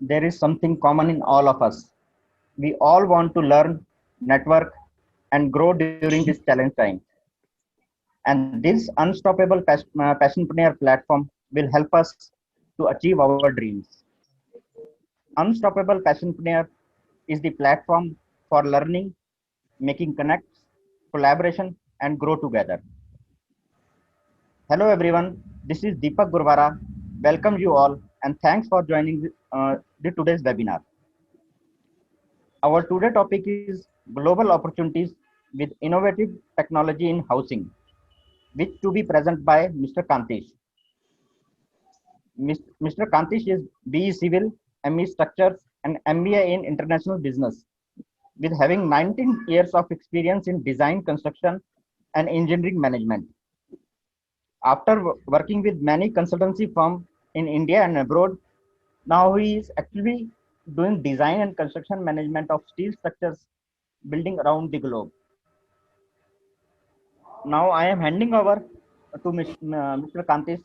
there is something common in all of us. We all want to learn, network, and grow during this challenge time. And this unstoppable passionpreneur platform will help us to achieve our dreams. Unstoppable Passionpreneur is the platform for learning, making connects, collaboration, and grow together. Hello everyone, this is Deepak Gurwara. Welcome you all and thanks for joining the today's webinar. Our today topic is global opportunities with innovative technology in housing, which to be present by Mr. Kantish. Mr. Kantish is BE Civil, ME Structures, and MBA in International Business, with having 19 years of experience in design, construction, and engineering management. After working with many consultancy firms in India and abroad, now he is actually doing design and construction management of steel structures building around the globe. Now I am handing over to Mr. Kantish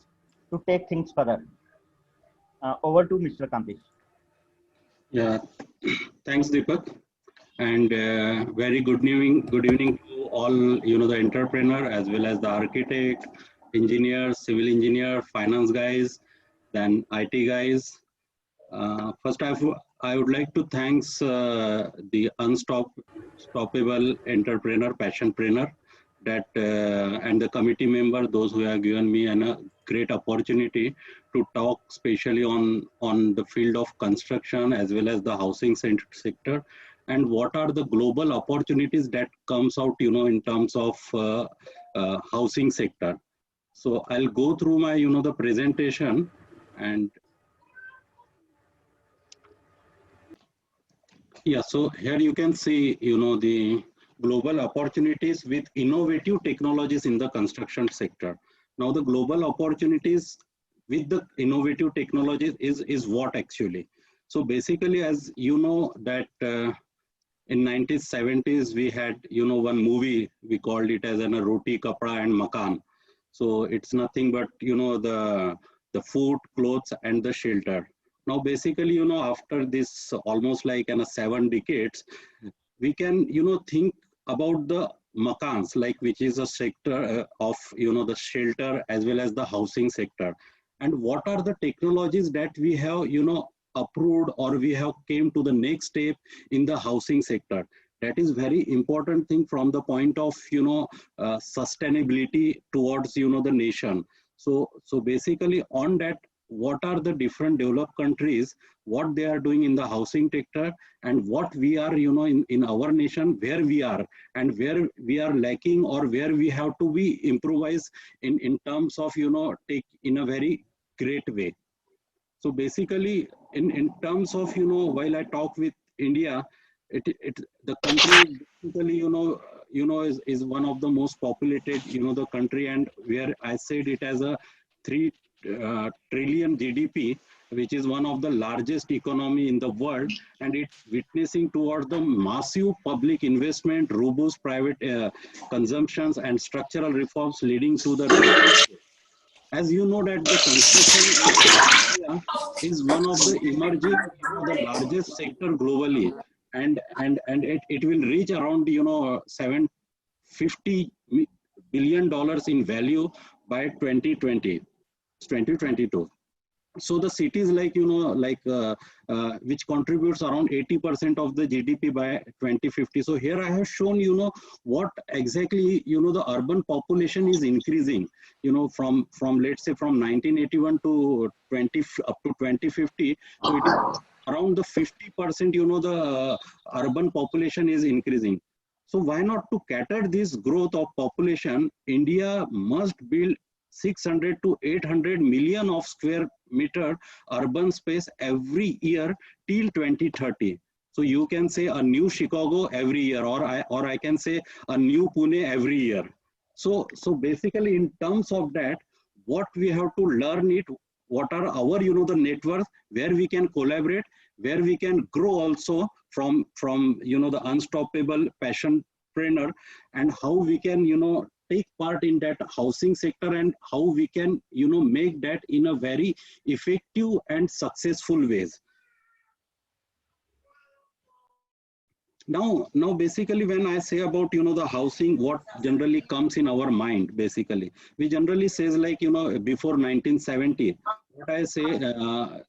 to take things further. Over to Mr. Kantish. Yeah, thanks, Deepak, and very good evening to all the entrepreneur as well as the architect, engineer, civil engineer, finance guys, then IT guys. First, I would like to thanks the Unstoppable Entrepreneur Passionpreneur that and the committee member, those who have given me a great opportunity to talk especially on the field of construction as well as the housing sector, and what are the global opportunities that comes out in terms of housing sector. So I'll go through my the presentation, and yeah, so here you can see the global opportunities with innovative technologies in the construction sector. Now the global opportunities with the innovative technologies is what actually. So basically, as you know that in 1970s we had one movie, we called it as a Roti, Kapra and Makan. So it's nothing but the food, clothes and the shelter. Now basically after this almost like 7 decades, we can think about the makans, like which is a sector of the shelter as well as the housing sector, and what are the technologies that we have approved or we have came to the next step in the housing sector. That is very important thing from the point of sustainability towards the nation. So basically on that, what are the different developed countries, what they are doing in the housing sector, and what we are in our nation, where we are and where we are lacking or where we have to be improvised in terms of take in a very great way. So basically in terms of while I talk with India, the country basically is one of the most populated the country, and where I said it as a 3 trillion GDP, which is one of the largest economy in the world, and it's witnessing towards the massive public investment, robust private consumptions and structural reforms leading to the as you know that the construction area is one of the emerging the largest sector globally, and it will reach around $750 billion in value by 2022. So the cities like which contributes around 80% of the GDP by 2050. So here I have shown what exactly the urban population is increasing from let's say from 1981 to 20 up to 2050. So it is around the 50% the urban population is increasing. So why not to cater this growth of population, India must build 600 to 800 million of square meter urban space every year till 2030. So you can say a new Chicago every year, or I can say a new Pune every year. So basically in terms of that, what we have to learn it, what are our the networks where we can collaborate, where we can grow also from the unstoppable passionpreneur, and how we can take part in that housing sector, and how we can make that in a very effective and successful ways. Now basically when I say about, you know, the housing, what generally comes in our mind, basically, we generally says like, you know, before 1970, what I say,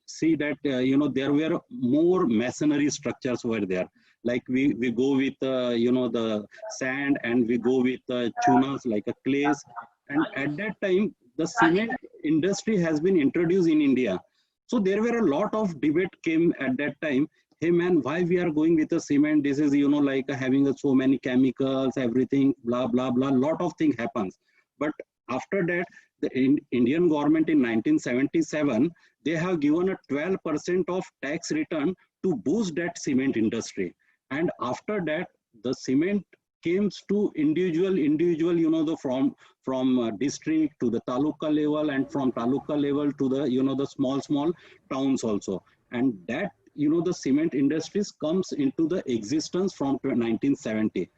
see that, you know, there were more masonry structures were there. Like we go with, you know, the sand, and we go with chunas, like a clays. And at that time, the cement industry has been introduced in India. So there were a lot of debate came at that time. Hey man, why we are going with the cement? This is, you know, like having so many chemicals, everything, blah, blah, blah. Lot of thing happens. But after that, the Indian government in 1977, they have given a 12% of tax return to boost that cement industry. And after that, the cement came to individual, you know, the from district to the taluka level, and from taluka level to the, you know, the small towns also. And that, you know, the cement industries comes into the existence from 1970.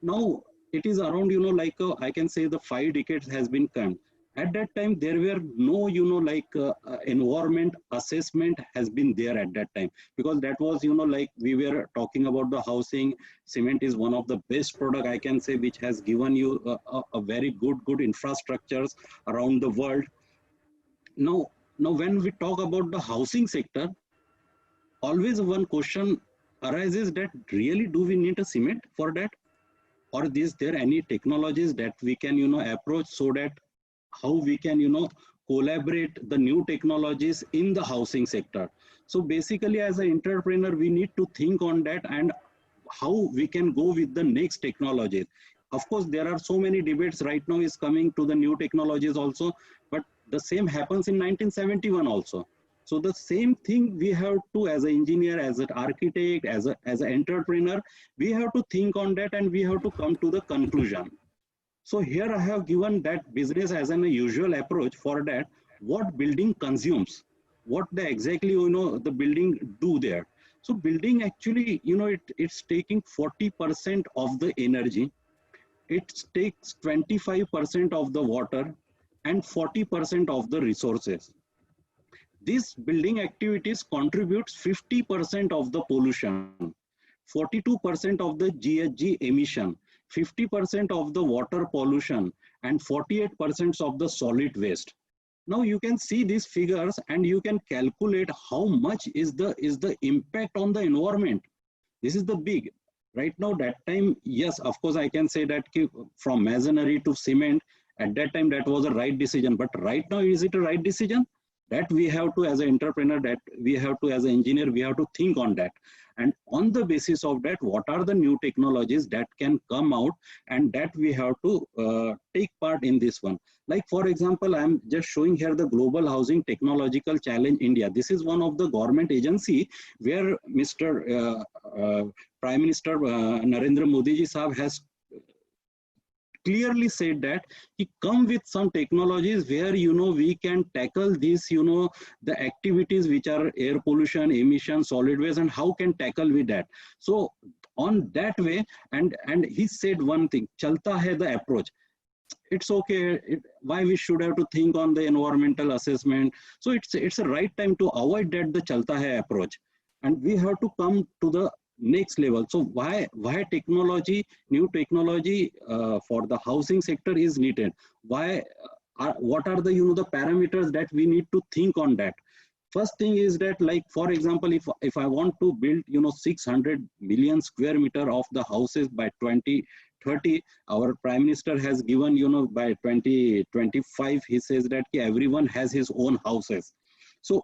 Now it is around, you know, like I can say the 5 decades has been come. At that time there were no, you know, like environment assessment has been there at that time, because that was, you know, like we were talking about the housing. Cement is one of the best product, I can say, which has given you a very good infrastructures around the world. Now when we talk about the housing sector, always one question arises, that really do we need a cement for that? Or is there any technologies that we can, you know, approach, so that how we can, you know, collaborate the new technologies in the housing sector? So basically, as an entrepreneur, we need to think on that, and how we can go with the next technologies. Of course, there are so many debates right now is coming to the new technologies also, but the same happens in 1971 also. So the same thing we have to, as an engineer, as an architect, as an entrepreneur, we have to think on that, and we have to come to the conclusion. So here I have given that business as an usual approach for that, what building consumes, what the exactly, you know, the building do there. So building actually, you know, it's taking 40% of the energy, it takes 25% of the water, and 40% of the resources. These building activities contributes 50% of the pollution, 42% of the GHG emission, 50% of the water pollution, and 48% of the solid waste. Now you can see these figures, and you can calculate how much is the impact on the environment. This is the big. Right now, that time, yes, of course, I can say that from masonry to cement, at that time, that was a right decision. But right now, is it a right decision? That we have to, as an entrepreneur, that we have to, as an engineer, we have to think on that. And on the basis of that, what are the new technologies that can come out, and that we have to take part in this one. Like, for example, I'm just showing here the Global Housing Technological Challenge India. This is one of the government agency where Mr. Prime Minister Narendra Modi ji Sahab has clearly said that he come with some technologies where, you know, we can tackle this, you know, the activities which are air pollution, emission, solid waste, and how can tackle with that. So on that way, and he said one thing, chalta hai the approach. It's okay. Why we should have to think on the environmental assessment? So it's a right time to avoid that the chalta hai approach, and we have to come to the next level. So why technology, new technology for the housing sector is needed? Why? What are the, you know, the parameters that we need to think on that? First thing is that, like, for example, if I want to build, you know, 600 million square meter of the houses by 2030, our Prime Minister has given, you know, by 2025, he says that everyone has his own houses. So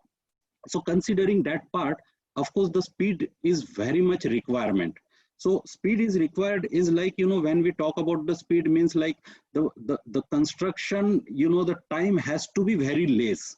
considering that part, of course, the speed is very much requirement. So speed is required is like, you know, when we talk about the speed, means like the construction, you know, the time has to be very less.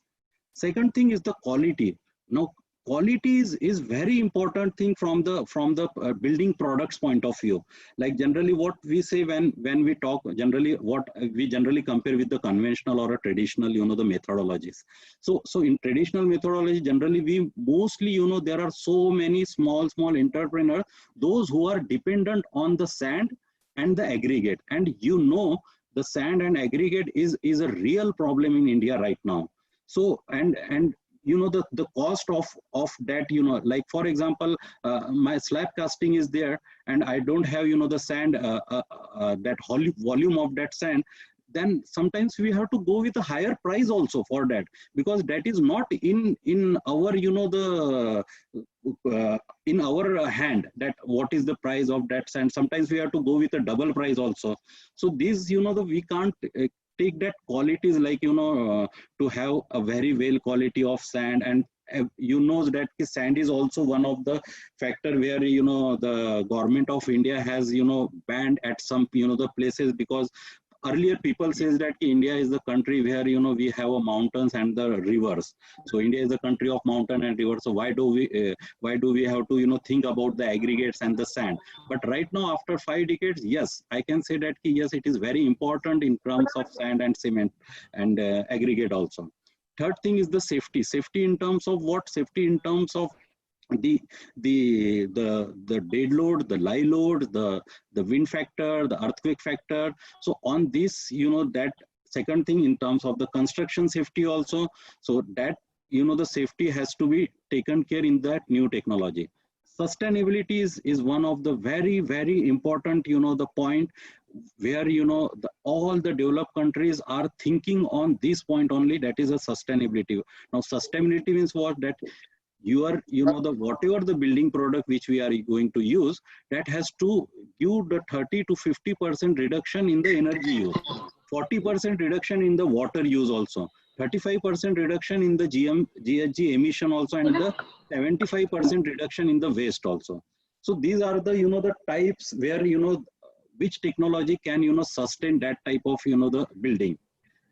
Second thing is the quality. Now, quality is very important thing from the building products point of view. Like generally what we say when we talk, generally what we generally compare with the conventional or a traditional, you know, the methodologies. So in traditional methodology, generally we mostly, you know, there are so many small entrepreneurs, those who are dependent on the sand and the aggregate. And you know, the sand and aggregate is a real problem in India right now. So and you know, the cost of that, you know, like for example, my slab casting is there, and I don't have, you know, the sand, that volume of that sand, then sometimes we have to go with a higher price also for that, because that is not in our, you know, the in our hand, that what is the price of that sand. Sometimes we have to go with a double price also. So these, you know, we can't take that qualities, like, you know, to have a very well quality of sand. And you know that sand is also one of the factor where, you know, the government of India has, you know, banned at some, you know, the places, because earlier people says that India is the country where, you know, we have a mountains and the rivers. So India is a country of mountain and rivers. So why do we have to, you know, think about the aggregates and the sand? But right now, after 5 decades, yes, I can say that yes, it is very important in terms of sand and cement and aggregate also. Third thing is the safety. Safety in terms of what? Safety in terms of the dead load, the lie load, the wind factor, the earthquake factor. So on this, you know, that second thing in terms of the construction safety also. So that, you know, the safety has to be taken care in that new technology. Sustainability is one of the very important, you know, the point where, you know, all the developed countries are thinking on this point only, that is a sustainability. Now sustainability means what? That you are, you know, the whatever the building product which we are going to use, that has to give the 30 to 50% reduction in the energy use, 40% reduction in the water use also, 35% reduction in the GHG emission also, and the 75% reduction in the waste also. So these are the, you know, the types where, you know, which technology can, you know, sustain that type of, you know, the building.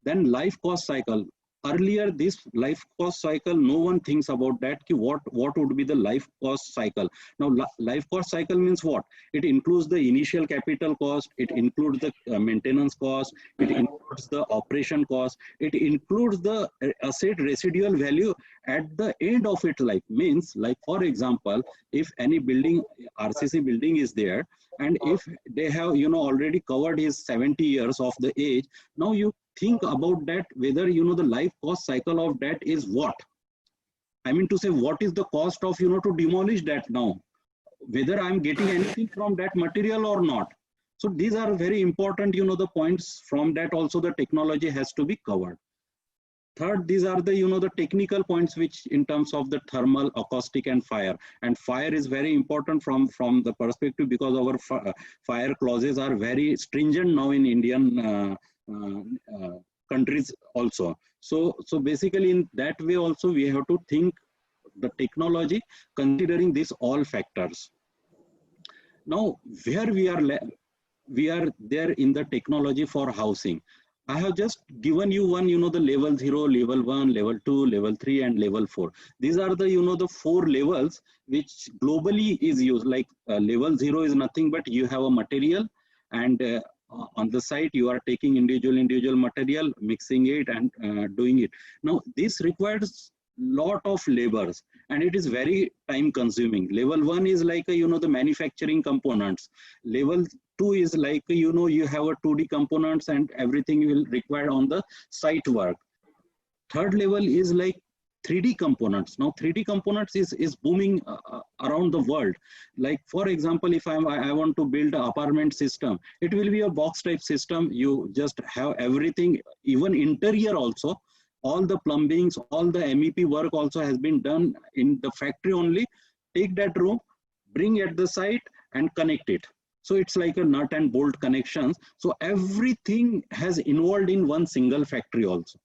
Then life cost cycle. Earlier, this life cost cycle, no one thinks about that. What would be the life cost cycle? Now, life cost cycle means what? It includes the initial capital cost, it includes the maintenance cost, it includes the operation cost, it includes the asset residual value at the end of its life. Means, like for example, if any building, RCC building is there, and if they have, you know, already covered his 70 years of the age, now you think about that, whether, you know, the life cost cycle of that is what? I mean to say, what is the cost of, you know, to demolish that now? Whether I'm getting anything from that material or not. So these are very important, you know, the points. From that also the technology has to be covered. Third, these are the, you know, the technical points which in terms of the thermal, acoustic and fire. And fire is very important from the perspective, because our fire clauses are very stringent now in Indian countries also. So basically in that way also we have to think the technology considering these all factors. Now where we are there in the technology for housing. I have just given you one, you know, the level 0, level 1, level 2, level 3 and level 4. These are the, you know, the 4 levels which globally is used. Like level 0 is nothing but you have a material, and on the site you are taking individual material, mixing it and doing it. Now this requires lot of labors and it is very time consuming. Level 1 is like you know, the manufacturing components. Level 2 is like, you know, you have a 2D components and everything will require on the site work. Third level is like 3D components. Now 3D components is booming around the world. Like for example, if I want to build an apartment system, it will be a box type system. You just have everything, even interior also, all the plumbings, all the MEP work also has been done in the factory only. Take that room, bring at the site and connect it. So it's like a nut and bolt connections. So everything has involved in one single factory also.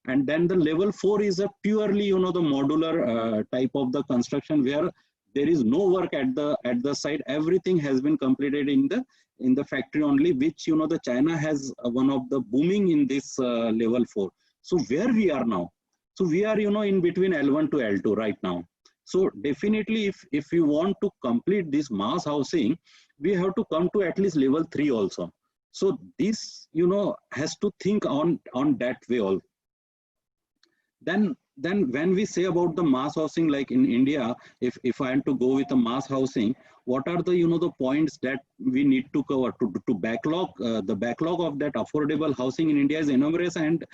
And then the level 4 is a purely, you know, the modular type of the construction where there is no work at the site. Everything has been completed in the factory only, which, you know, the China has one of the booming in this level 4. So where we are now? So we are, you know, in between L1 to L2 right now. So definitely if we want to complete this mass housing, we have to come to at least level 3 also. So this, you know, has to think on that way also. Then when we say about the mass housing, like in India, if I am to go with a mass housing, what are the, you know, the points that we need to cover to backlog? The backlog of that affordable housing in India is enormous and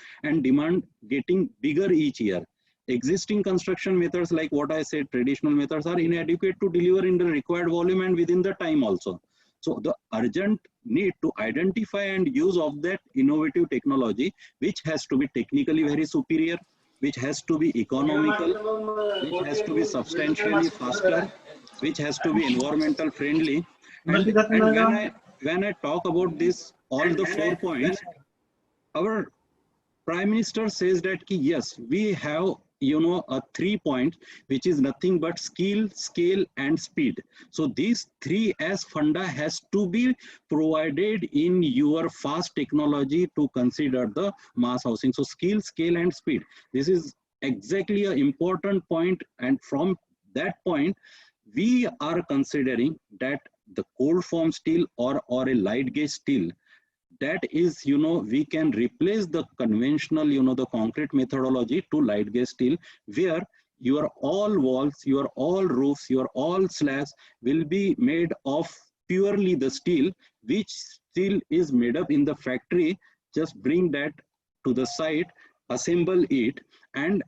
demand getting bigger each year. existing construction methods, like what I said, traditional methods are inadequate to deliver in the required volume and within the time also. So the urgent need to identify and use of that innovative technology, which has to be technically very superior, which has to be economical, which has to be substantially faster, which has to be environmental friendly. And when I talk about this, all the 4 points, our Prime Minister says that yes, we have a 3 points, which is nothing but skill, scale, and speed. So these 3 as funda has to be provided in your fast technology to consider the mass housing. So skill, scale, and speed. This is exactly an important point, and from that point, we are considering that the cold form steel or a light gauge steel, that is, we can replace the conventional, the concrete methodology to light gauge steel, where your all walls, your all roofs, your all slabs will be made of purely the steel, which steel is made up in the factory. Just bring that to the site, assemble it, and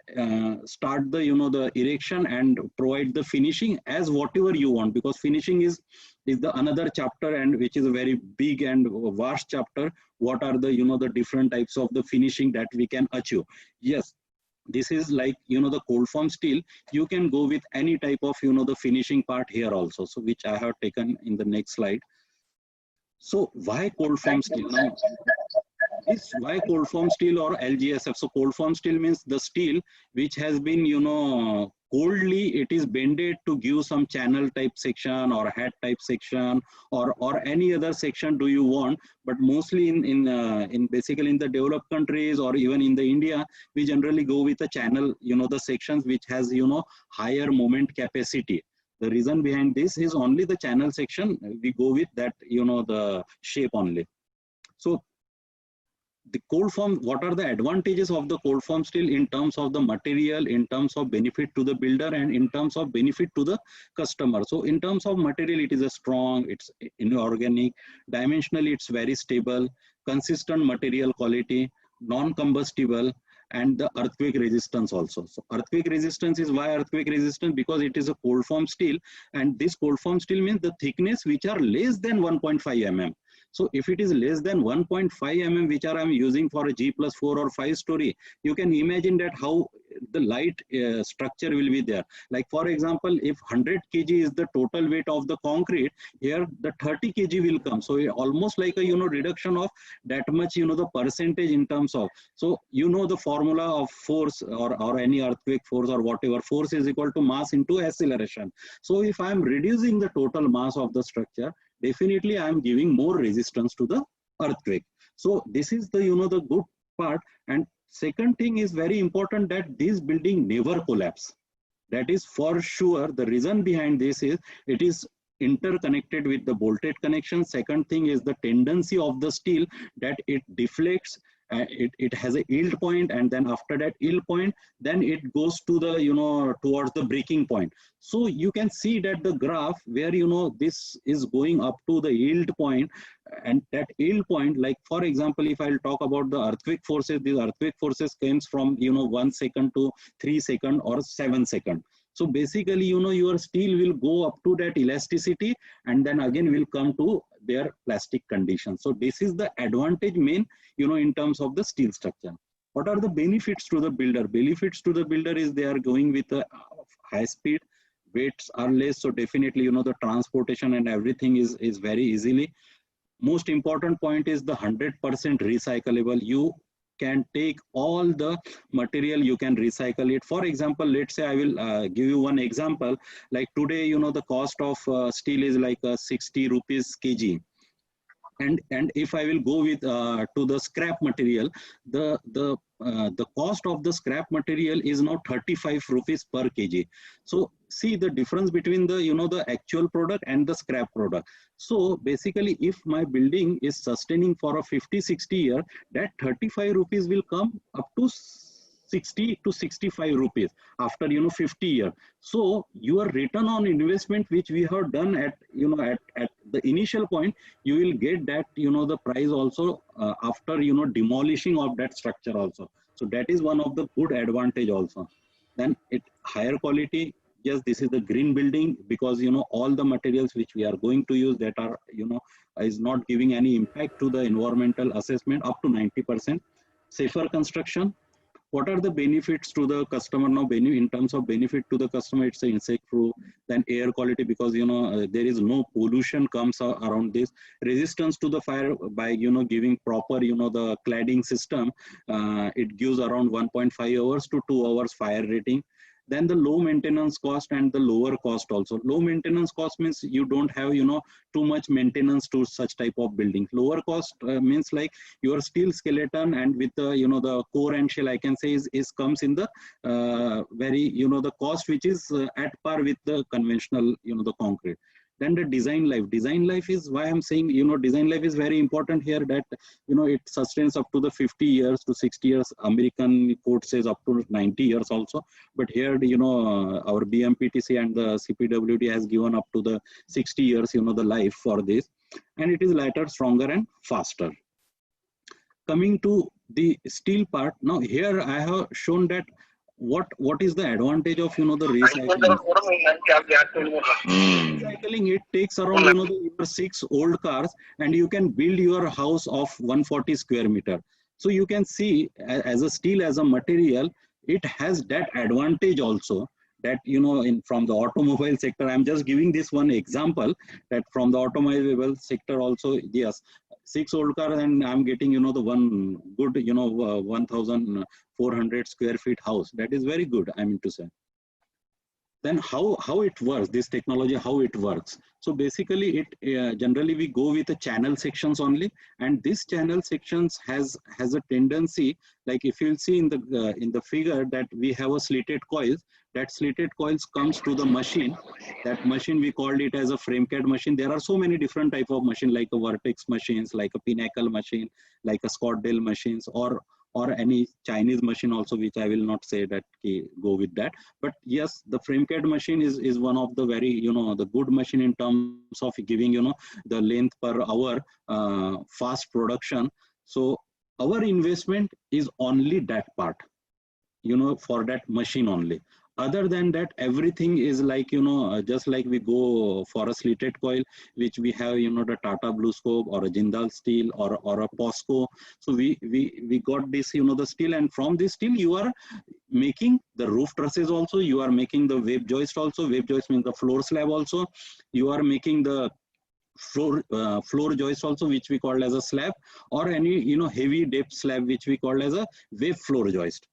start the the erection and provide the finishing as whatever you want, because finishing is the another chapter, and which is a very big and vast chapter. What are the the different types of the finishing that we can achieve? Yes, this is like the cold form steel. You can go with any type of the finishing part here also, so which I have taken in the next slide. So why cold form steel now? Is why cold form steel or LGSF? So cold form steel means the steel which has been coldly, it is bended to give some channel type section or hat type section or any other section do you want. But mostly in basically in the developed countries or even in the India, we generally go with a channel, the sections which has higher moment capacity. The reason behind this is only the channel section, we go with that the shape only. So the cold form, what are the advantages of the cold form steel in terms of the material, in terms of benefit to the builder, and in terms of benefit to the customer? So in terms of material, it is a strong, it's inorganic, dimensionally it's very stable, consistent material quality, non-combustible, and the earthquake resistance also. So earthquake resistance is why earthquake resistant, because it is a cold form steel, and this cold form steel means the thickness which are less than 1.5 mm. So if it is less than 1.5 mm, which are I'm using for a G+4 or 5 story, you can imagine that how the light structure will be there. Like for example, if 100 kg is the total weight of the concrete, here the 30 kg will come. So almost like a reduction of that much the percentage in terms of. So the formula of force or any earthquake force or whatever, force is equal to mass into acceleration. So if I am reducing the total mass of the structure, definitely I am giving more resistance to the earthquake. So this is the the good part. And second thing is very important, that this building never collapse. That is for sure. The reason behind this is it is interconnected with the bolted connection. Second thing is the tendency of the steel that it deflects. It has a yield point, and then after that yield point, then it goes to the towards the breaking point. So you can see that the graph where this is going up to the yield point, and that yield point, like for example, if I'll talk about the earthquake forces, these earthquake forces comes from 1 second to 3 second or 7 second. So basically, your steel will go up to that elasticity, and then again will come to their plastic condition. So this is the advantage main, in terms of the steel structure. What are the benefits to the builder? Benefits to the builder is they are going with a high speed, weights are less. So definitely, the transportation and everything is very easily. Most important point is the 100% recyclable. You can take all the material, you can recycle it. For example, let's say I will give you one example. Like today, the cost of steel is like 60 rupees kg. And if I will go with to the scrap material, the cost of the scrap material is now 35 rupees per kg. So see the difference between the the actual product and the scrap product. So basically, if my building is sustaining for a 50-60 year, that 35 rupees will come up to 60 to 65 rupees after 50 years. So your return on investment, which we have done at at the initial point, you will get that the price also after demolishing of that structure also. So that is one of the good advantage also. Then it higher quality. Yes, this is the green building because all the materials which we are going to use that are is not giving any impact to the environmental assessment up to 90%. Safer construction. What are the benefits to the customer now? In terms of benefit to the customer, it's an insect proof. Then air quality because there is no pollution comes around this. Resistance to the fire by giving proper the cladding system. It gives around 1.5 hours to 2 hours fire rating. Then the low maintenance cost and the lower cost also. Low maintenance cost means you don't have too much maintenance to such type of building. Lower cost means like your steel skeleton and with the the core and shell, I can say is comes in the very the cost which is at par with the conventional the concrete. Then the design life is why I'm saying design life is very important here, that it sustains up to the 50 years to 60 years. American code says up to 90 years also, but here our BMPTC and the CPWD has given up to the 60 years the life for this, and it is lighter, stronger and faster. Coming to the steel part, now here I have shown that what is the advantage of the recycling. Recycling, it takes around your 6 old cars and you can build your house of 140 square meter. So you can see as a steel, as a material, it has that advantage also, that from the automobile sector. I'm just giving this one example, that from the automobile sector also, yes, 6 old cars and I'm getting the one good 1400 square feet house. That is very good, I mean to say. Then how it works, this technology, how it works. So basically it generally we go with the channel sections only, and this channel sections has a tendency, like if you'll see in the figure, that we have a slitted coils. That slitted coils comes to the machine. That machine we called it as a frame CAD machine. There are so many different type of machine, like a Vertex machines, like a Pinnacle machine, like a Scottdale machines, or any Chinese machine also, which I will not say that go with that. But yes, the frame CAD machine is one of the very the good machine in terms of giving the length per hour, fast production. So our investment is only that part, for that machine only. Other than that, everything is like just like we go for a slitted coil, which we have the Tata BlueScope or a Jindal Steel or a POSCO. So we got this the steel, and from this steel you are making the roof trusses also, you are making the wave joist also. Wave joist means the floor slab also. You are making the floor joist also, which we call as a slab, or any heavy depth slab, which we call as a wave floor joist.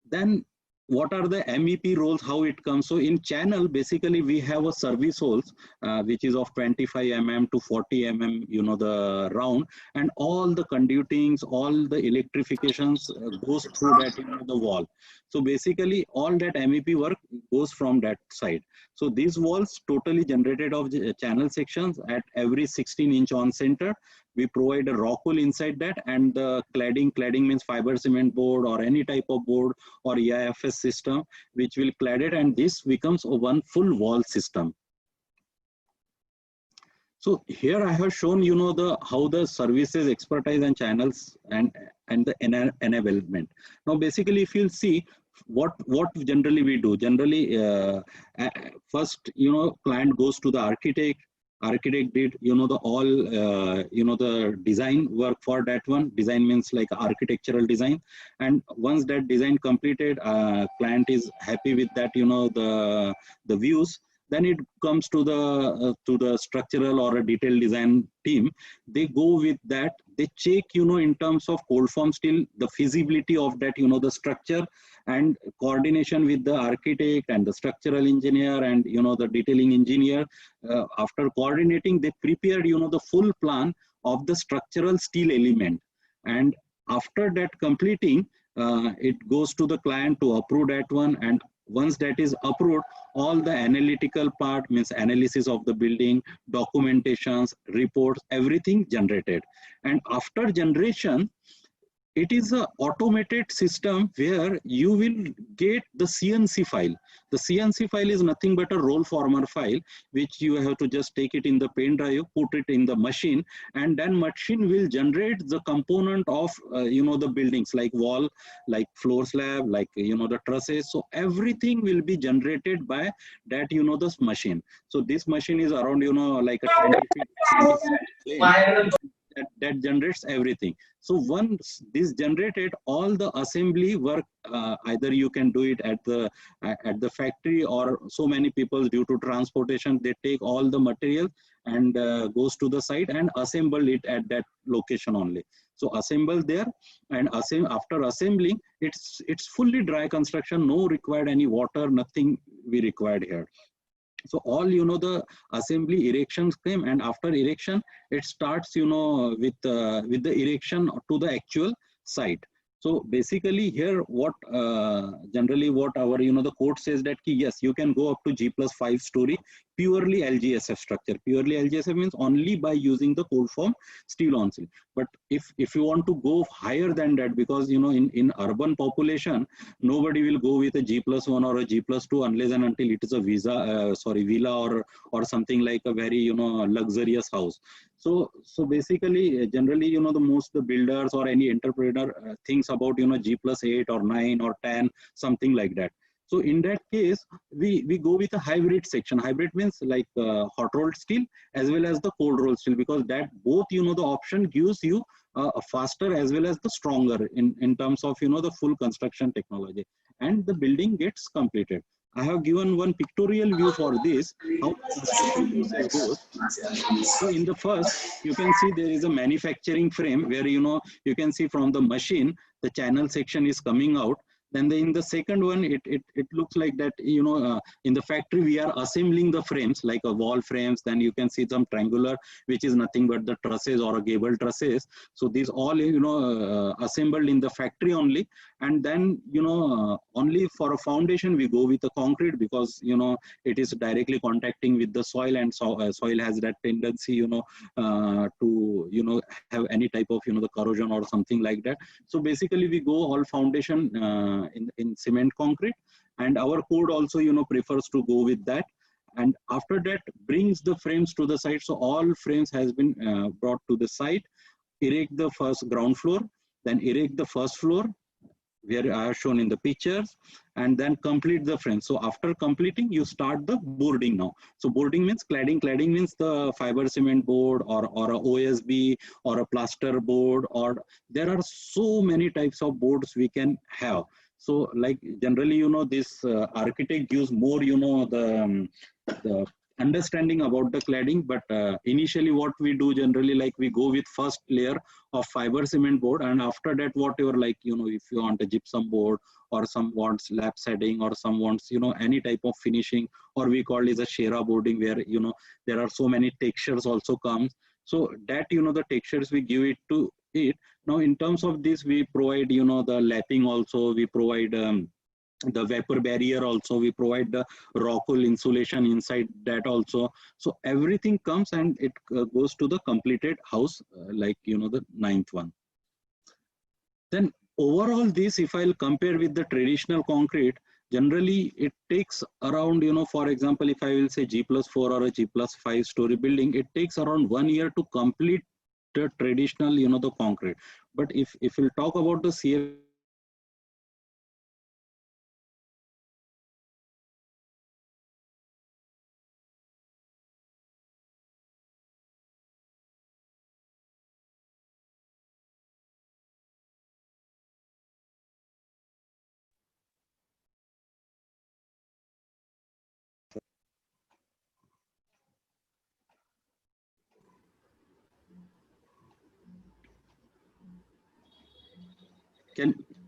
Then what are the MEP roles, how it comes? So in channel, basically we have a service holes, which is of 25 mm to 40 mm, the round, and all the conduitings, all the electrifications goes through that the wall. So basically all that MEP work goes from that side. So these walls totally generated of channel sections at every 16-inch on center. We provide a rock wool inside that, and the cladding means fiber cement board or any type of board or EIFS system, which will clad it, and this becomes a one full wall system. So here I have shown how the services, expertise and channels and the enablement. Now basically if you'll see what generally we do, generally first client goes to the architect did the design work for that one. Design means like architectural design, and once that design completed, client is happy with that the views. Then it comes to the structural or a detailed design team. They go with that. They check in terms of cold form steel, the feasibility of that the structure, and coordination with the architect and the structural engineer and the detailing engineer. After coordinating, they prepared the full plan of the structural steel element, and after that completing, it goes to the client to approve that one. And once that is approved, all the analytical part, means analysis of the building, documentations, reports, everything generated. And after generation, it is a automated system where you will get the CNC file. The CNC file is nothing but a roll former file, which you have to just take it in the pen drive, put it in the machine, and then machine will generate the component of, the buildings like wall, like floor slab, like, the trusses. So everything will be generated by that, this machine. So this machine is around, like a 20 feet, 20 feet length, that generates everything. So once this generated, all the assembly work, either you can do it at the factory, or so many people, due to transportation, they take all the material and goes to the site and assemble it at that location only. So assemble there, and after assembling, it's fully dry construction, no required any water, nothing we required here. So all, the assembly erections came, and after erection, it starts, with the erection to the actual site. So basically here, what generally what our, the code says that yes, you can go up to G+5 story, purely LGSF structure. Purely LGSF means only by using the cold form steel on steel. But if you want to go higher than that, because in urban population, nobody will go with a G+1 or a G+2 unless and until it is a villa or something like a very luxurious house. So basically, generally, the builders or any entrepreneur thinks about G+8 or 9 or 10, something like that. So in that case, we go with a hybrid section. Hybrid means like hot rolled steel as well as the cold rolled steel, because that both, the option gives you a faster as well as the stronger in terms of, the full construction technology, and the building gets completed. I have given one pictorial view for this, how the construction process goes. So in the first, you can see there is a manufacturing frame where, you can see from the machine, the channel section is coming out. Then in the second one, it looks like that, in the factory, we are assembling the frames like a wall frames. Then you can see some triangular, which is nothing but the trusses or a gable trusses. So these all, assembled in the factory only. And then, only for a foundation, we go with the concrete, because, it is directly contacting with the soil, and soil has that tendency, to, have any type of, the corrosion or something like that. So basically, we go all foundation in cement concrete, and our code also, prefers to go with that. And after that, brings the frames to the site. So all frames has been brought to the site, erect the first ground floor, then erect the first floor, where I have shown in the pictures, and then complete the frame. So after completing, you start the boarding now. So boarding means cladding. Cladding means the fiber cement board, or a OSB, or a plaster board, or there are so many types of boards we can have. So like generally, this architect gives more, the understanding about the cladding. But initially what we do generally, like we go with first layer of fiber cement board, and after that, whatever, like, if you want a gypsum board, or some wants lap setting, or some wants, any type of finishing, or we call it a shera boarding, where, there are so many textures also comes. So that, the textures we give it to it. Now, in terms of this, we provide, the lapping also, we provide the vapor barrier also, we provide the rock wool insulation inside that also. So everything comes, and it goes to the completed house, like, the ninth one. Then overall this, if I'll compare with the traditional concrete, generally it takes around, for example, if I will say G+4 or a G+5 story building, it takes around 1 year to complete the traditional, the concrete. But if we'll talk about the CF,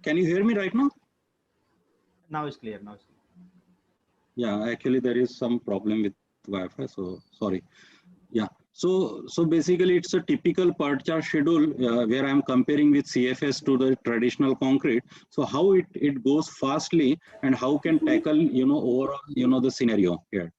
can you hear me right now? Now it's clear. Now it's clear. Yeah, actually there is some problem with Wi-Fi, so sorry. Yeah, so basically it's a typical PERT chart schedule where I'm comparing with CFS to the traditional concrete. So how it goes fastly, and how can tackle, overall, the scenario here.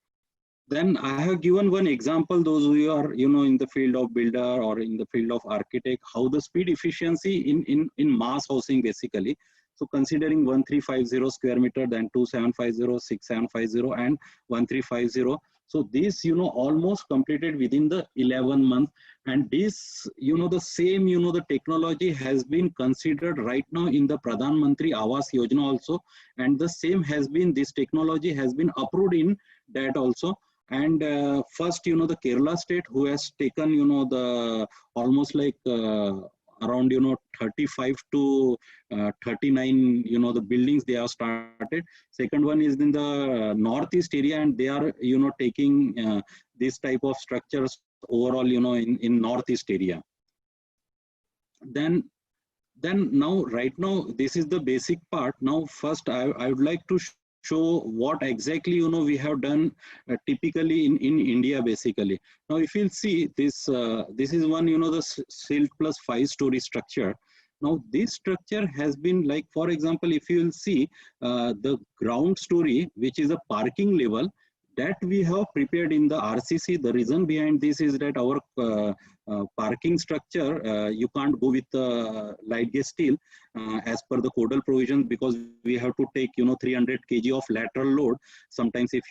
Then I have given one example, those who are, in the field of builder or in the field of architect, how the speed efficiency in mass housing basically. So considering 1350 square meter, then 2750, 6750 and 1350. So this, almost completed within the 11 months. And this, the same, the technology has been considered right now in the Pradhan Mantri Awas Yojana also. And the same has been, this technology has been approved in that also. And first, the Kerala state who has taken, the almost like around, 35 to 39, the buildings they have started. Second one is in the northeast area, and they are, taking this type of structures overall, in northeast area. Then now, right now, this is the basic part. Now, first, I would like to show what exactly we have done typically in India basically. Now if you'll see this, this is one the silt plus 5-story structure. Now this structure has been like, for example, if you will see the ground story, which is a parking level, that we have prepared in the RCC. The reason behind this is that our parking structure, you can't go with light gauge steel as per the codal provisions, because we have to take 300 kg of lateral load sometimes if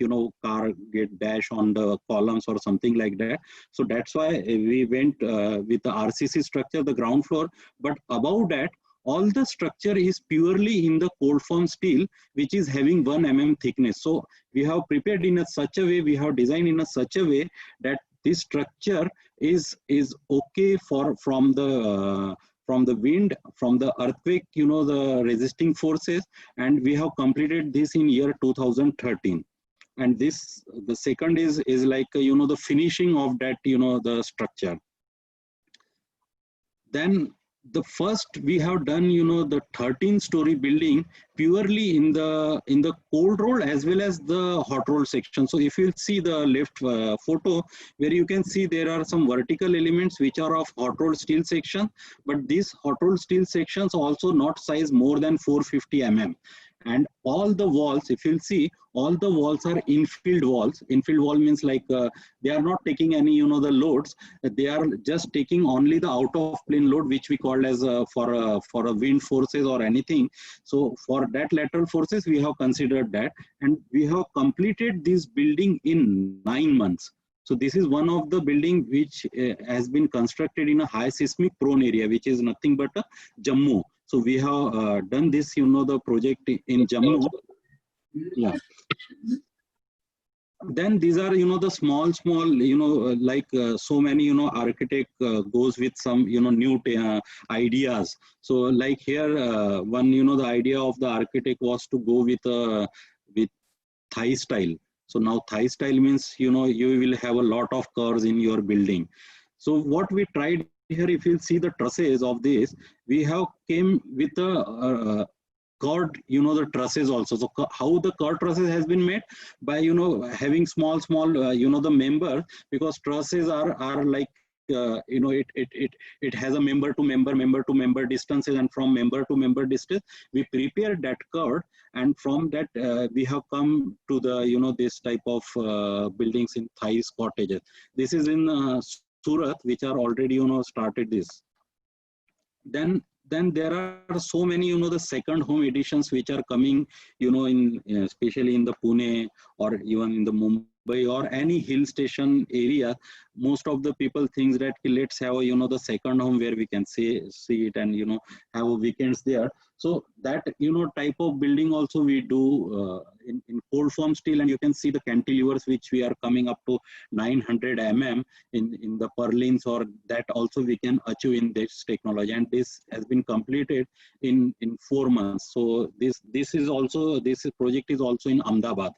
car get dash on the columns or something like that. So that's why we went with the RCC structure, the ground floor. But above that, all the structure is purely in the cold form steel, which is having 1 mm thickness. So we have prepared in such a way, we have designed in such a way that this structure is okay from the wind, from the earthquake, the resisting forces. And we have completed this in year 2013. And this, the second is like the finishing of that, the structure. Then the first we have done the 13-story building purely in the cold roll as well as the hot roll section. So if you see the left photo, where you can see there are some vertical elements which are of hot roll steel section, but these hot roll steel sections also not size more than 450 mm. And all the walls, if you'll see, all the walls are infilled walls. Infilled wall means like they are not taking any, the loads. They are just taking only the out of plane load, which we call as for a wind forces or anything. So for that lateral forces, we have considered that, and we have completed this building in 9 months. So this is one of the building which has been constructed in a high seismic prone area, which is nothing but Jammu. So we have done this, the project in Jammu. Yeah. Then these are, the small, like so many, architect goes with some, new ideas. So like here, one, the idea of the architect was to go with Thai style. So now Thai style means, you will have a lot of curves in your building. So what we tried here, if you see the trusses of this, we have came with a curved, the trusses also. So how the curved trusses has been made? By, having small, the member, because trusses are like, it has a member to member distances, and from member to member distance, we prepared that curve. And from that, we have come to the, this type of buildings in Thai cottages. This is in Surat, which are already, started this. Then there are so many, the second home editions which are coming, in especially in the Pune or even in the Mumbai or any hill station area. Most of the people think that let's have a, the second home where we can see it and, have a weekends there. So that, type of building also we do in cold form steel, and you can see the cantilevers which we are coming up to 900 mm in the purlins, or that also we can achieve in this technology. And this has been completed in 4 months. So this is also, this project is also in Ahmedabad.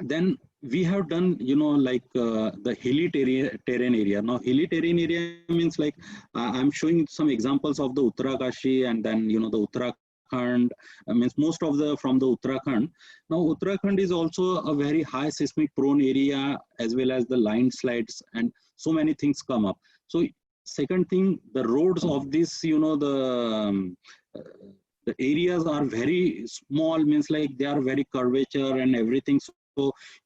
Then we have done, like the hilly terrain area. Now hilly terrain area means like I'm showing some examples of the Uttarakashi, and then the Uttarakhand, means most of the from the Uttarakhand. Now Uttarakhand is also a very high seismic prone area, as well as the landslides, and so many things come up. So second thing, the roads of this, the areas are very small, means like they are very curvature and everything.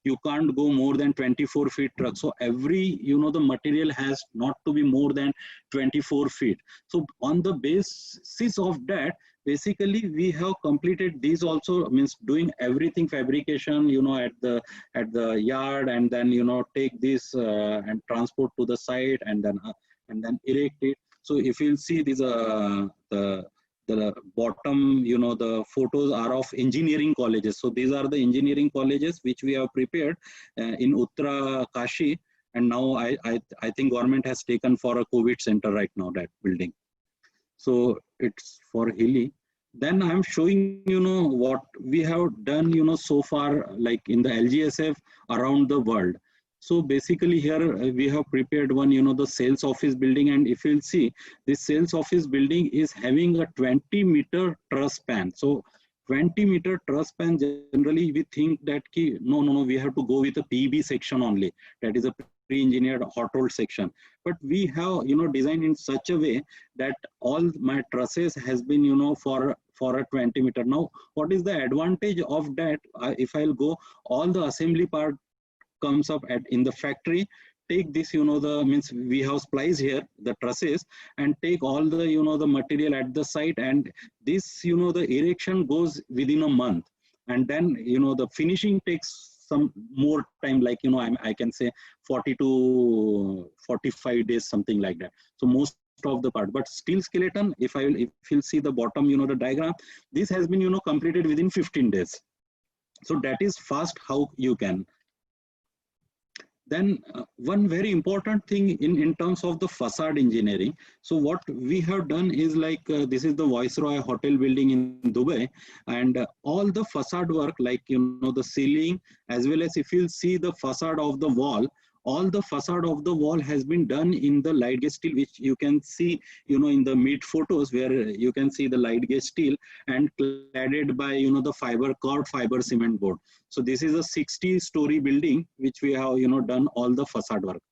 you can't go more than 24 feet truck. So every, the material has not to be more than 24 feet. So on the basis of that, basically we have completed these also, means doing everything fabrication, at the yard, and then, take this and transport to the site, and then erect it. So if you'll see these, the bottom, the photos are of engineering colleges. So these are the engineering colleges which we have prepared in Uttara Kashi. And now I think government has taken for a COVID center right now, that building. So it's for hilly. Then I'm showing, what we have done, so far, like in the LGSF around the world. So basically here we have prepared one, the sales office building. And if you'll see, this sales office building is having a 20-meter truss span. So 20-meter truss span, generally we think that no, we have to go with a PEB section only. That is a pre-engineered hot rolled section. But we have, designed in such a way that all my trusses has been, for a 20-meter. Now, what is the advantage of that? If I'll go, all the assembly part comes up in the factory. Take this, means we have splice here, the trusses, and take all the, the material at the site, and this, the erection goes within a month. And then, the finishing takes some more time, like, I can say 40 to 45 days, something like that. So most of the part, but steel skeleton, if you'll see the bottom, the diagram, this has been, completed within 15 days. So that is fast how you can. Then one very important thing in terms of the facade engineering. So what we have done is like, this is the Viceroy Hotel building in Dubai, and all the facade work, like, the ceiling, as well as if you'll see the facade of the wall, all the facade of the wall has been done in the light gauge steel, which you can see, in the mid photos, where you can see the light gauge steel and cladded by, the curved fiber cement board. So this is a 60-story building, which we have, done all the facade work.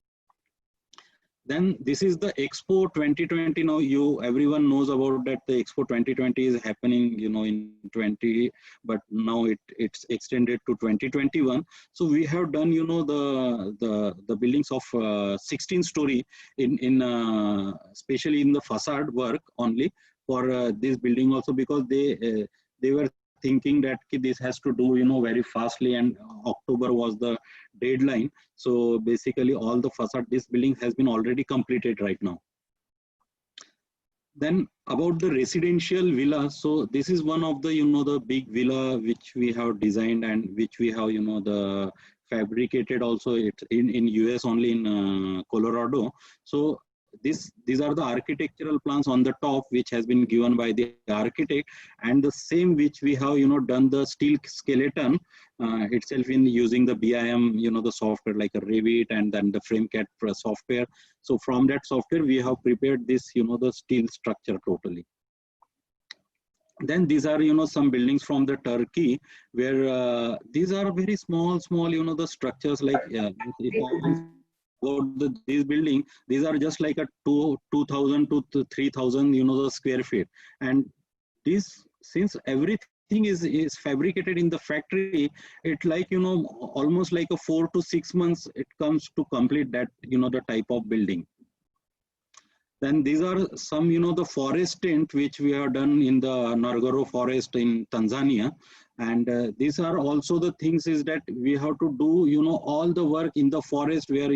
Then this is the Expo 2020. Now everyone knows about that. The Expo 2020 is happening, in 20, but now it's extended to 2021. So we have done, the buildings of 16-story in especially in the facade work only for this building also, because they were thinking that this has to do, very fastly, and October was the deadline. So basically all the facade, this building has been already completed right now. Then about the residential villa. So this is one of the, the big villa which we have designed, and which we have, the fabricated also. It's in US only, in Colorado. So these are the architectural plans on the top, which has been given by the architect, and the same which we have, done the steel skeleton itself in using the BIM, the software like a Revit, and then the FrameCAD software. So from that software, we have prepared this, the steel structure totally. Then these are, some buildings from the Turkey, where these are very small, the structures, like, this building, these are just like a 2,000 to 3,000, the square feet. And this, since everything is fabricated in the factory, it like, almost like a 4 to 6 months it comes to complete that, the type of building. Then these are some, the forest tent which we have done in the Ngorongoro forest in Tanzania. And these are also the things is that we have to do, all the work in the forest where,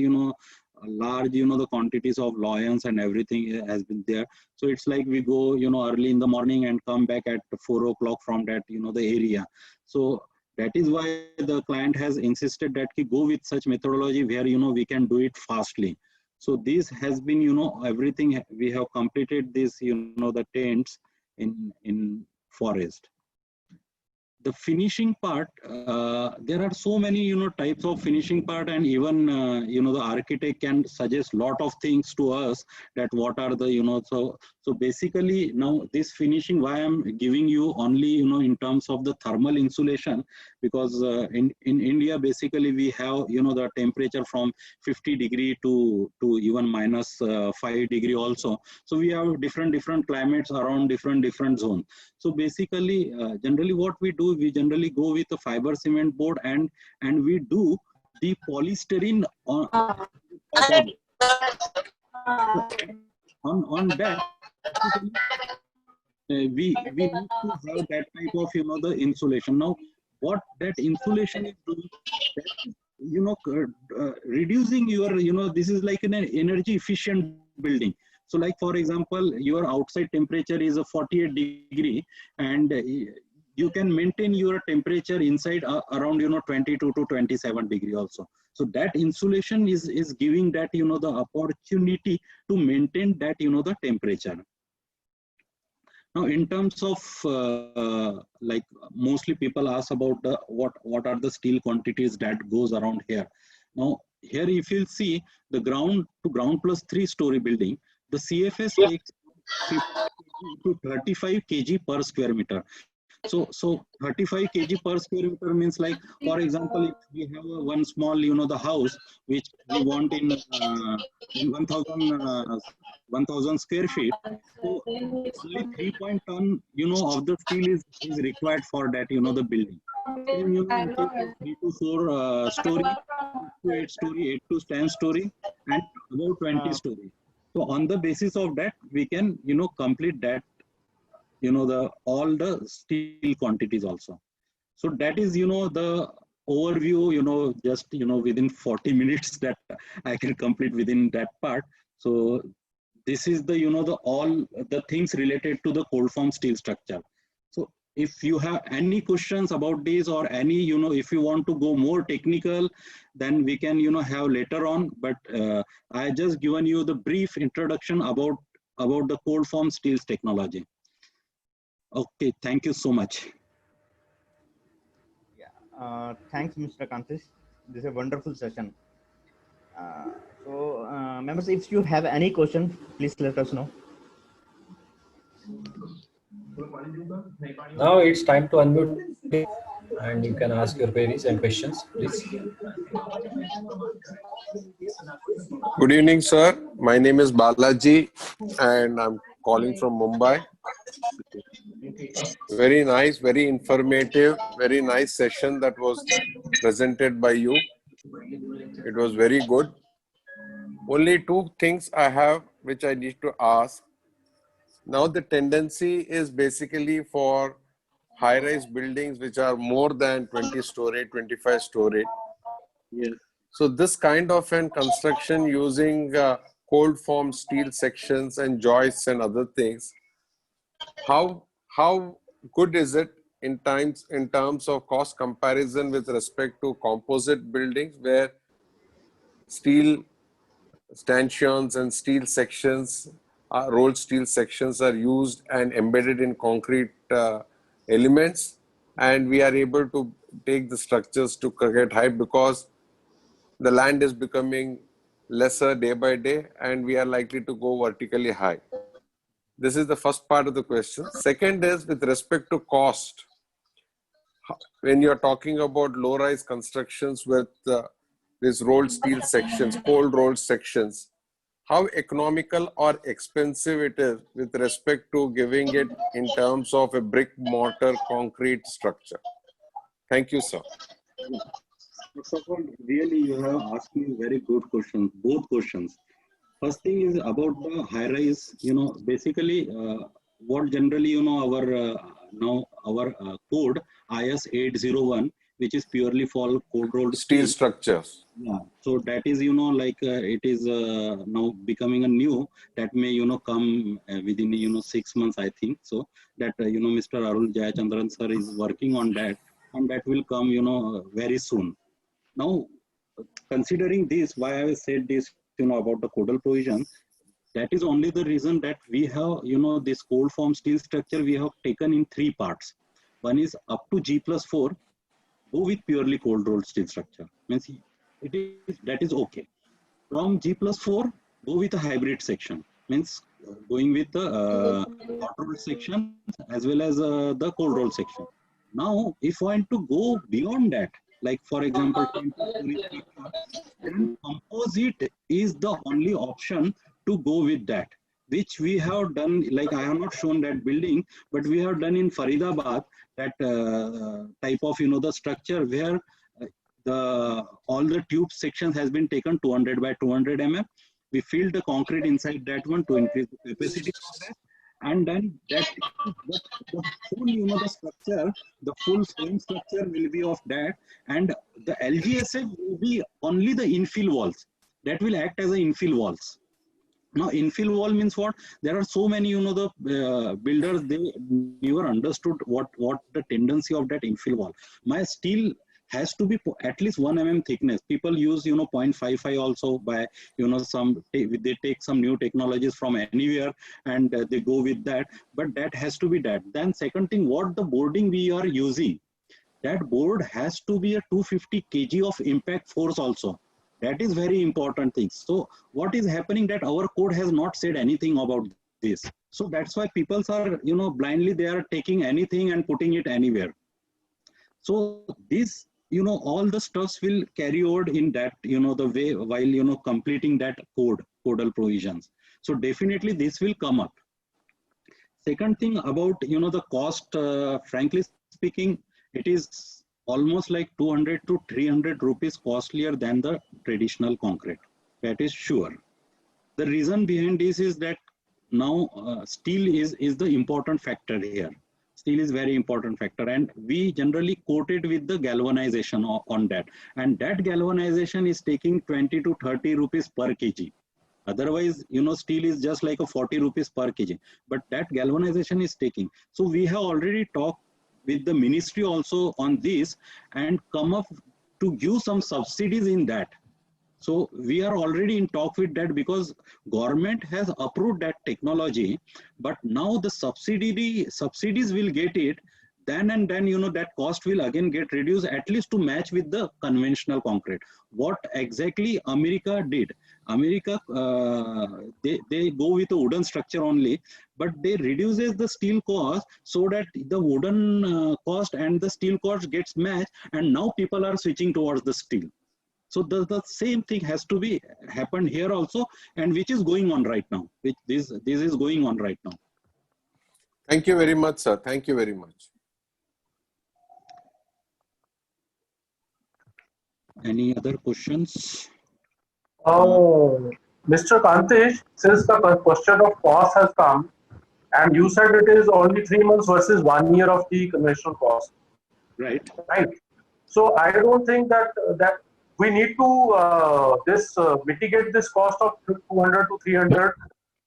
large, the quantities of lions and everything has been there. So it's like we go, early in the morning and come back at 4 o'clock from that, the area. So that is why the client has insisted that we go with such methodology where, we can do it fastly. So this has been, everything we have completed this, the tents in forest. The finishing part, there are so many, types of finishing part, and even, the architect can suggest lot of things to us, that what are the, so basically now this finishing, why I'm giving you only, in terms of the thermal insulation, because in India, basically we have, the temperature from 50 degree to even minus 5 degree also. So we have different climates around different zones. So basically, generally what we do, we generally go with the fiber cement board, and we do the polystyrene on top of it. So on that, we need to have that type of the insulation. Now what that insulation is doing, that is, reducing your, this is like an energy efficient building. So like for example, your outside temperature is a 48 degree, and you can maintain your temperature inside around 22 to 27 degree also. So that insulation is giving that the opportunity to maintain that the temperature. Now, in terms of like mostly people ask about the what are the steel quantities that goes around here. Now, here if you see the ground to ground plus 3-story building, the CFS takes 50 to 35 kg per square meter. So 35 kg per square meter means, like for example, if we have one small the house which we want in 1000 square feet, so only 3 ton of the steel is required for that the building. Same in case of 3 to 4 story, 6 to 8 story, 8 to 10 story, and about 20 story. So on the basis of that, we can complete that the all the steel quantities also. So that is the overview, just within 40 minutes that I can complete within that part. So this is the the all the things related to the cold form steel structure. So if you have any questions about this, or any if you want to go more technical, then we can have later on, but I just given you the brief introduction about the cold form steels technology. Okay, thank you so much. Yeah, thanks, Mr. Kantis. This is a wonderful session. Members, if you have any question, please let us know. Now it's time to unmute and you can ask your queries and questions, please. Good evening, sir. My name is Balaji and I'm calling from Mumbai. Very nice, very informative, very nice session that was presented by you. It was very good. Only two things I have which I need to ask. Now the tendency is basically for high-rise buildings which are more than 20-story, 25-story. Yes. So this kind of an construction using cold form steel sections and joists and other things, how good is it in terms of cost comparison with respect to composite buildings where steel stanchions and steel sections, rolled steel sections are used and embedded in concrete elements, and we are able to take the structures to get height because the land is becoming lesser day by day and we are likely to go vertically high. This is the first part of the question. Second is with respect to cost. When you're talking about low-rise constructions with these rolled steel sections, cold rolled sections, how economical or expensive it is with respect to giving it in terms of a brick mortar concrete structure? Thank you, sir. First of all, really you have asked me very good questions, both questions. First thing is about the high rise, basically what generally, our code IS 801, which is purely for cold rolled Steel structures. Yeah. So that is, it is now becoming a new that may, come within, 6 months, I think. So that, Mr. Arul Jayachandran sir is working on that, and that will come, very soon. Now, considering this, why I said this, about the codal provision, that is only the reason that we have, this cold form steel structure we have taken in 3 parts. One is up to G+4, go with purely cold rolled steel structure. Means that is okay. From G+4, go with a hybrid section. Means going with the hot rolled section as well as the cold rolled section. Now, if I want to go beyond that, like for example, then composite is the only option to go with that. which we have done, like I have not shown that building, but we have done in Faridabad, that type of, the structure where all the tube sections has been taken 200 by 200 mm. We filled the concrete inside that one to increase the capacity of that. And then the full, the structure, the full frame structure will be of that. And the LGSF will be only the infill walls. That will act as a infill walls. Now, infill wall means what? There are so many, the builders, they never understood what the tendency of that infill wall. My steel has to be at least 1 mm thickness. People use, 0.55 also by, they take some new technologies from anywhere and they go with that. But that has to be that. Then second thing, what the boarding we are using, that board has to be a 250 kg of impact force also. That is very important thing. So what is happening that our code has not said anything about this. So that's why people are, blindly they are taking anything and putting it anywhere. So this, all the stuffs will carry over in that, the way while, completing that codal provisions. So definitely this will come up. Second thing about, the cost, frankly speaking, it is almost like 200 to 300 rupees costlier than the traditional concrete. That is sure. The reason behind this is that now steel is the important factor here. Steel is very important factor, and we generally quote it with the galvanization on that. And that galvanization is taking 20 to 30 rupees per kg. Otherwise, steel is just like a 40 rupees per kg. But that galvanization is taking. So we have already talked with the ministry also on this and come up to give some subsidies in that. So we are already in talk with that because government has approved that technology, but now the subsidies will get it. Then and then, that cost will again get reduced at least to match with the conventional concrete. What exactly America did? America, they go with a wooden structure only, but they reduces the steel cost so that the wooden cost and the steel cost gets matched, and now people are switching towards the steel. So the same thing has to be happened here also, and which is going on right now. Which this is going on right now. Thank you very much, sir. Thank you very much. Any other questions? Mr. Kantesh, since the question of cost has come, and you said it is only 3 months versus 1 year of the conventional cost. Right. Right. So I don't think that we need to mitigate this cost of 200 to 300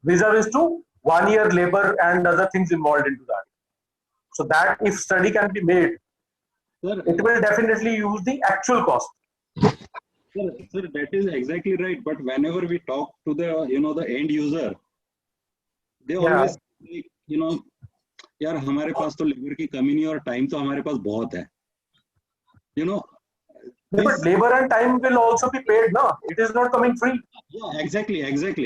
vis-a-vis to 1 year labor and other things involved into that. So that if study can be made, Sir, it will definitely use the actual cost. Sir, that is exactly right. But whenever we talk to the, the end user, they always say, यार हमारे पास तो labour की कमी नहीं और time तो हमारे पास बहुत है. But labor and time will also be paid, no? It is not coming free. Yeah, exactly.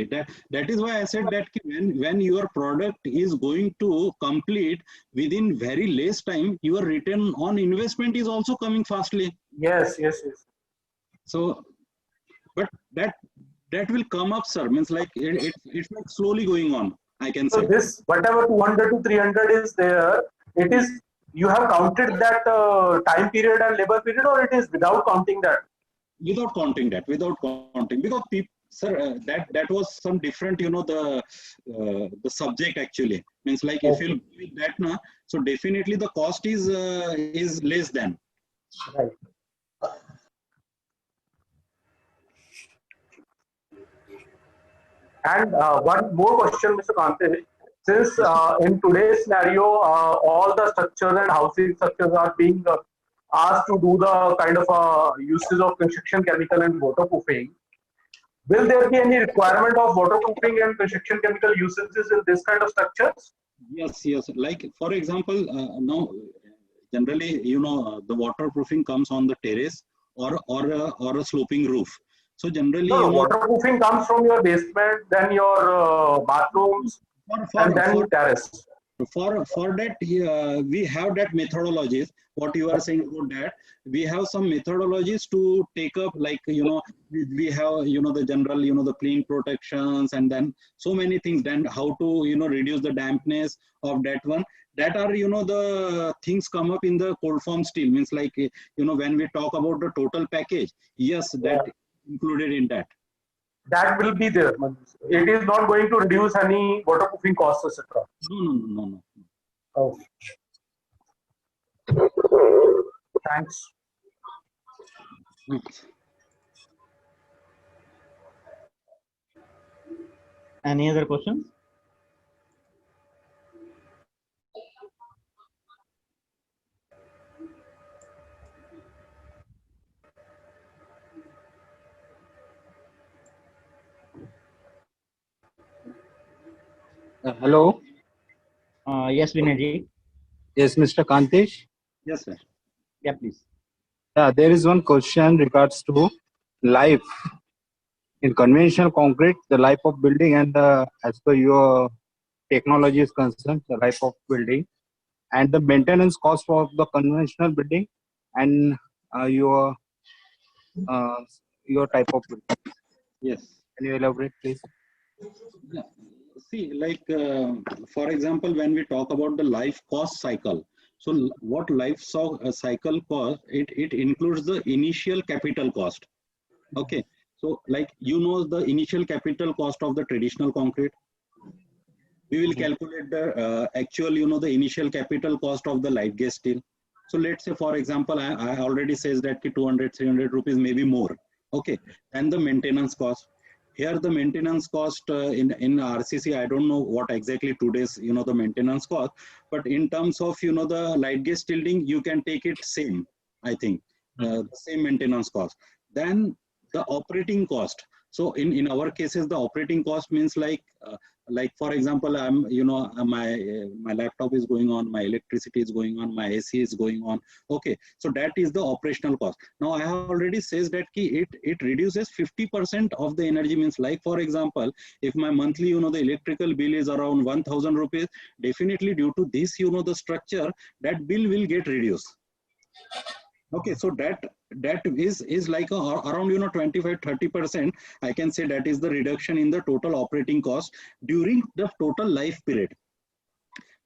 That is why I said that when your product is going to complete within very less time, your return on investment is also coming fastly. Yes. So, but that will come up, sir. Means like it's like slowly going on, I can say. So this whatever 200 to 300 is there, it is. You have counted that time period and labor period, or it is without counting that? Without counting, because people, sir, that was some different, the subject actually. Means like if you do that now, so definitely the cost is less than. Right. And one more question, Mr. Kantesh. Since in today's scenario, all the structures and housing structures are being asked to do the kind of uses of construction chemical and waterproofing, will there be any requirement of waterproofing and construction chemical usages in this kind of structures? Yes. Like for example, now generally, the waterproofing comes on the terrace or a sloping roof. So generally, waterproofing comes from your basement, then your bathrooms, and then terrace. For that, we have that methodologies. What you are saying about that, we have some methodologies to take up, like, we have, the general, the clean protections, and then so many things, then how to, reduce the dampness of that one. That are, the things come up in the cold form steel, means like, when we talk about the total package, yes, that included in that. That will be there. It is not going to reduce any waterproofing costs, etc. No. Okay. Thanks. Any other questions? Hello. Yes, Vinay. Yes, Mr. Kantesh. Yes, sir. Yeah, please. There is one question regards to life in conventional concrete, the life of building, and as per your technology is concerned, the life of building and the maintenance cost of the conventional building and your type of building. Yes. Can you elaborate, please? Yeah. See, like, for example, when we talk about the life cost cycle, so what cycle cost, it includes the initial capital cost. Okay. So, like, the initial capital cost of the traditional concrete. We will calculate the actual, the initial capital cost of the light gauge steel. So let's say, for example, I already says that 200, 300 rupees, maybe more. Okay. And the maintenance cost. Here the maintenance cost in RCC, I don't know what exactly today's, the maintenance cost, but in terms of, the light gauge steel, you can take it same, I think, the same maintenance cost. Then the operating cost. So in our cases, the operating cost means like for example, I'm, my laptop is going on, my electricity is going on, my AC is going on. Okay, so that is the operational cost. Now I have already says that it reduces 50% of the energy, means like, for example, if my monthly, the electrical bill is around 1,000 rupees, definitely due to this, the structure, that bill will get reduced. Okay, so that is like around 25-30%. I can say that is the reduction in the total operating cost during the total life period.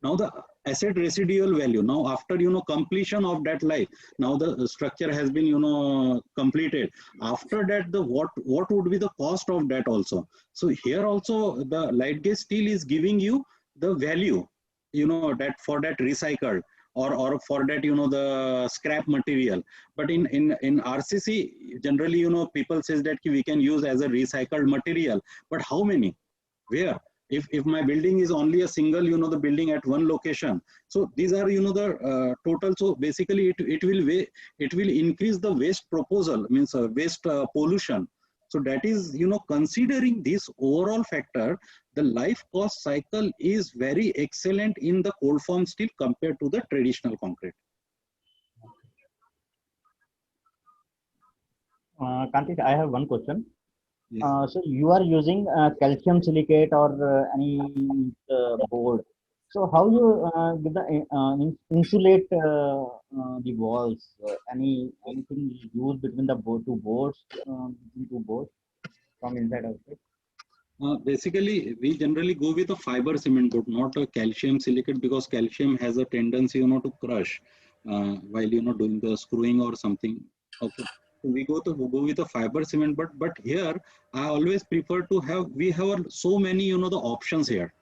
Now the asset residual value. Now after completion of that life, now the structure has been completed. After that, the what would be the cost of that also? So here also the light gauge steel is giving you the value, that for that recycled, or for that, the scrap material. But in RCC, generally, people says that we can use as a recycled material, but how many? Where? If my building is only a single, the building at one location. So these are, the total. So basically it will increase the waste proposal, means waste pollution. So that is, considering this overall factor, the life cost cycle is very excellent in the cold form steel compared to the traditional concrete. Kantesh, I have one question. Yes. So you are using calcium silicate or any board. So how you give the insulate the walls? Anything used between the two boards, between two boards from inside outside? Basically, we generally go with a fiber cement board, not a calcium silicate, because calcium has a tendency, to crush while doing the screwing or something. Okay, so we go with a fiber cement, but here I always prefer to have. We have so many, the options here.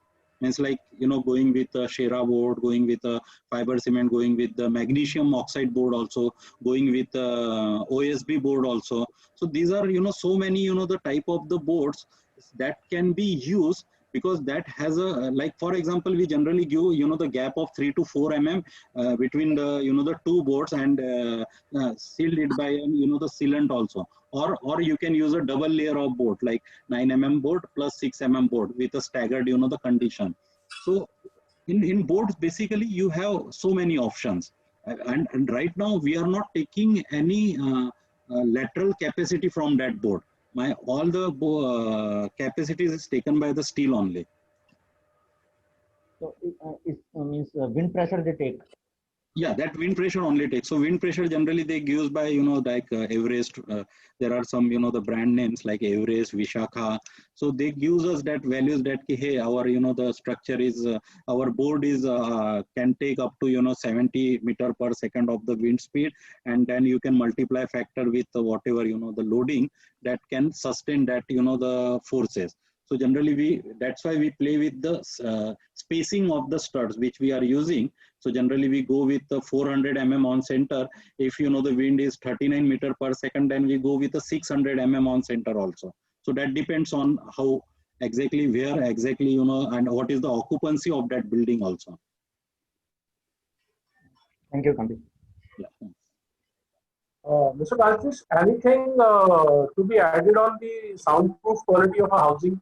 Means like, going with a Shera board, going with a fiber cement, going with the magnesium oxide board also, going with OSB board also. So these are, so many, the type of the boards that can be used, because that has a, like, for example, we generally give, the gap of 3 to 4 mm between the, the two boards, and sealed it by, the sealant also. Or you can use a double layer of board, like 9 mm board plus 6 mm board with a staggered, the condition. So in boards, basically you have so many options. And right now we are not taking any lateral capacity from that board. All the capacities is taken by the steel only. So it means wind pressure they take. Yeah, that wind pressure only takes. So wind pressure generally they give by, like Everest. There are some, the brand names like Everest, Vishakha. So they gives us that values that, hey, our, the structure is, our board is, can take up to, 70 meter per second of the wind speed. And then you can multiply factor with whatever, the loading that can sustain that, the forces. So generally that's why we play with the spacing of the studs, which we are using. So generally we go with the 400 mm on center. If the wind is 39 meter per second, then we go with the 600 mm on center also. So that depends on how exactly, where exactly, and what is the occupancy of that building also. Thank you, Kambi. Yeah. Mr. Kantish, anything to be added on the soundproof quality of a housing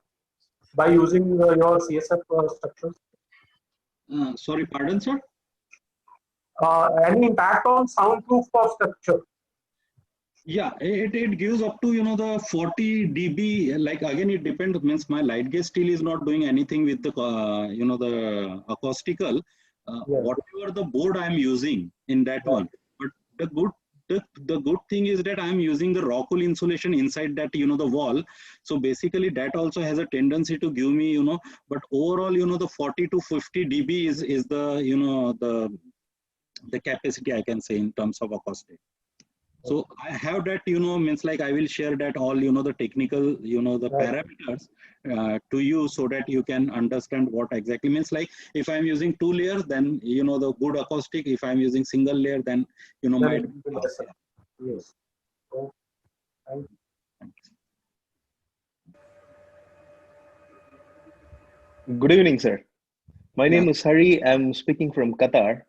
by using your CSF structures? Sorry, pardon, sir? Any impact on soundproof of structure? Yeah, it gives up to, the 40 dB. Like, again, it depends, means my light gauge still is not doing anything with the, the acoustical, whatever the board I'm using in that one. But the good thing is that I'm using the Rockwool insulation inside that, the wall. So basically that also has a tendency to give me, but overall, the 40 to 50 dB is the, the capacity I can say in terms of acoustic. So I have that, means like I will share that all, the technical, the parameters to you so that you can understand what exactly means. Like if I'm using 2 layers, then, the good acoustic. If I'm using single layer, then, might be less. Yes. So, thank you. Good evening, sir. My name is Hari. I'm speaking from Qatar.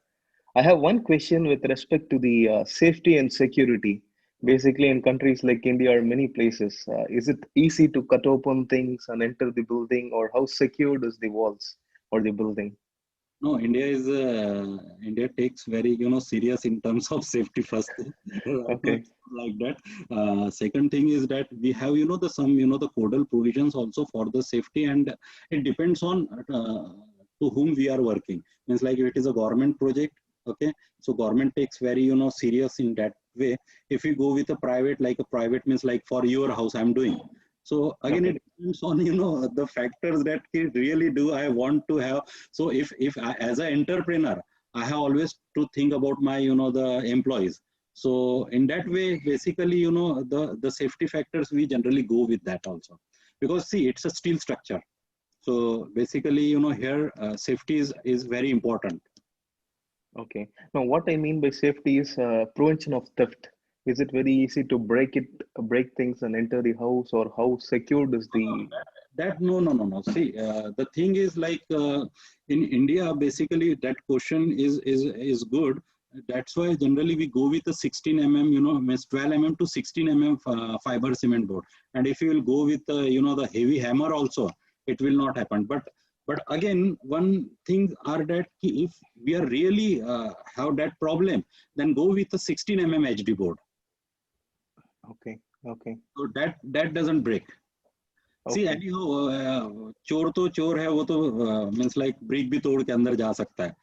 I have one question with respect to the safety and security. Basically, in countries like India or many places, is it easy to cut open things and enter the building, or how secured is the walls or the building? No, India takes very, serious in terms of safety first. Okay. Like that. Second thing is that we have, the some, the codal provisions also for the safety, and it depends on to whom we are working. Means like if it is a government project, okay, so government takes very, serious in that way. If you go with a private, like a private means like for your house I'm doing. So again, it depends on, the factors that really do I want to have. So if I, as an entrepreneur, I have always to think about my, the employees. So in that way, basically, the safety factors, we generally go with that also. Because see, it's a steel structure. So basically, here safety is very important. Okay. Now, what I mean by safety is prevention of theft. Is it very easy to break things and enter the house, or how secured is the? No. See, the thing is like in India, basically that question is good. That's why generally we go with the 16 mm, means 12 mm to 16 mm fiber cement board. And if you will go with the heavy hammer also, it will not happen. But again, one thing are that if we are really have that problem, then go with the 16 mm HD board. Okay. So that doesn't break. Okay. See, anyhow, चोर तो चोर है, वो तो means like brick भी तोड़ के अंदर जा सकता है.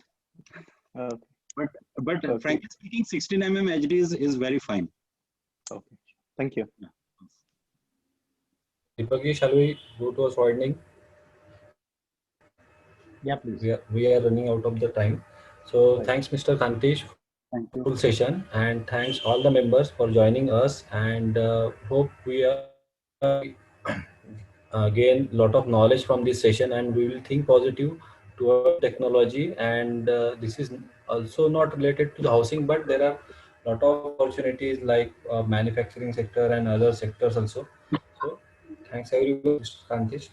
But Okay. frankly speaking, 16 mm HD is very fine. Okay. Thank you. Deepaki, shall we go to a widening? Yeah, please. We are running out of the time. So thanks, Mr. Kantish, Thank you. full session, and thanks all the members for joining us, and hope we are gain a lot of knowledge from this session, and we will think positive toward technology. And this is also not related to the housing, but there are a lot of opportunities like manufacturing sector and other sectors also. So thanks everyone, Mr. Kantish.